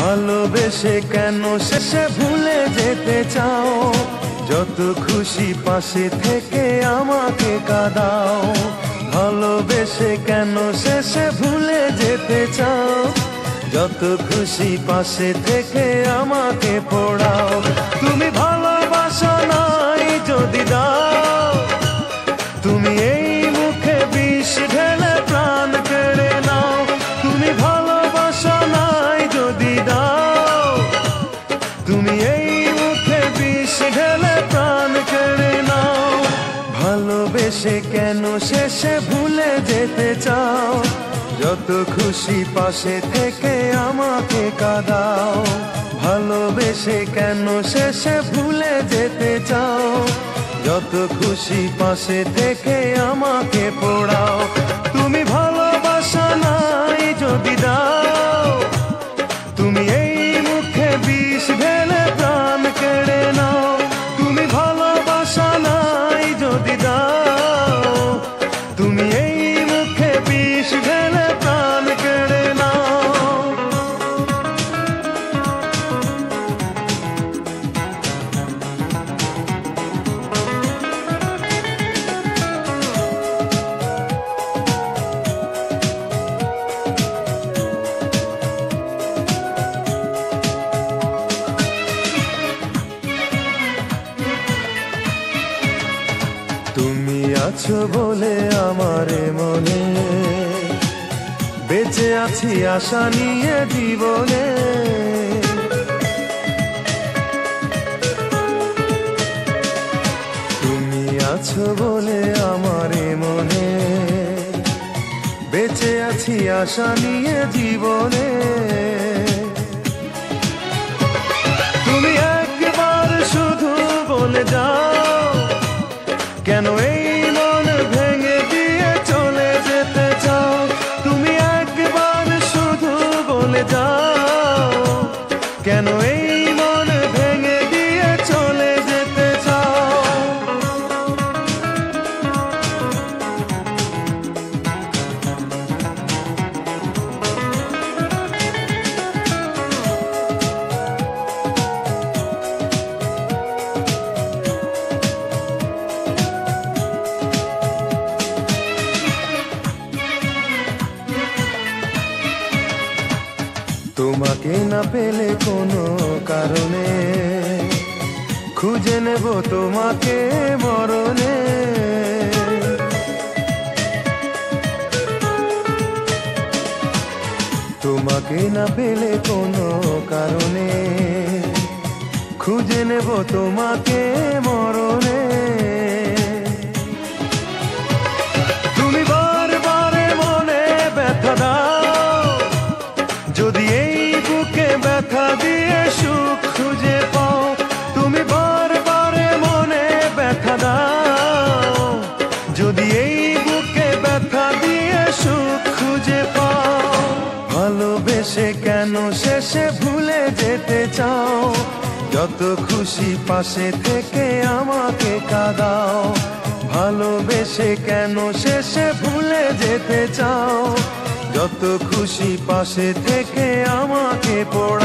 ভালোবেসে কেন শেষে ভুলে যেতে চাও? যত খুশি পাশে থেকে আমাকে কাঁদাও। ভালোবেসে কেন শেষে ভুলে যেতে চাও? যত খুশি পাশে থেকে আমাকে পোড়াও। তুমি ভালোবাসা নাই যদি দাও, তুমি এই মুখে বিষ ঢেলে প্রাণ কেড়ে নাও। তুমি ভালোবাসা নাই যদি দাও, তুমি এই মুখে বিষ ঢেলে প্রাণ কেড়ে নাও। ভালোবেসে কেন শেষে ভুলে যেতে চাও? যত খুশি পাশে থেকে আমাকে কাঁদাও। ভালোবেসে কেন শেষে ভুলে যেতে চাও? যত খুশি পাশে থেকে আমাকে পোড়াও। তুমি ভালোবাসা নাই যদি দাও, তুমি এই মুখে বিষ ঢেলে প্রাণ কেড়ে নাও। তুমি ভালোবাসা নাই যদি দাও, তুমি এই মুখে বিষ ঢেলে প্রাণ কেড়ে নাও। তুমি আছো বলে আমার মনে বেঁচে আছি আশা নিয়ে জীবনে। তুমি আছো বলে আমার মনে বেঁচে আছি আশা নিয়ে জীবনে। তুমি একবার শুধু বলে যাও, কেন এই মন ভেঙে দিয়ে চলে যেতে চাও? তুমি একবার শুধু বলে যাও, কেন এই মন ভেঙে দিয়ে চলে যেতে চাও? তোমাকে না পেলে কোনো কারণে খুঁজে নেব তোমাকে মরণে। তোমাকে না পেলে কোনো কারণে খুঁজে নেব তোমাকে মরণে। তুমি বারবার মনে ব্যথা দাও, যদি এই বুকে ব্যথা দিয়ে সুখ খুঁজে পাও। তুমি বারবার মনে ব্যথা দাও, যদি এই বুকে ব্যথা দিয়ে সুখ খুঁজে পাও। ভালোবেসে কেন শেষে ভুলে যেতে চাও? যত খুশি পাশে থেকে আমাকে কাঁদাও। ভালোবেসে কেন শেষে ভুলে যেতে চাও? যত খুশি পাশে থেকে আমাকে পোড়াও।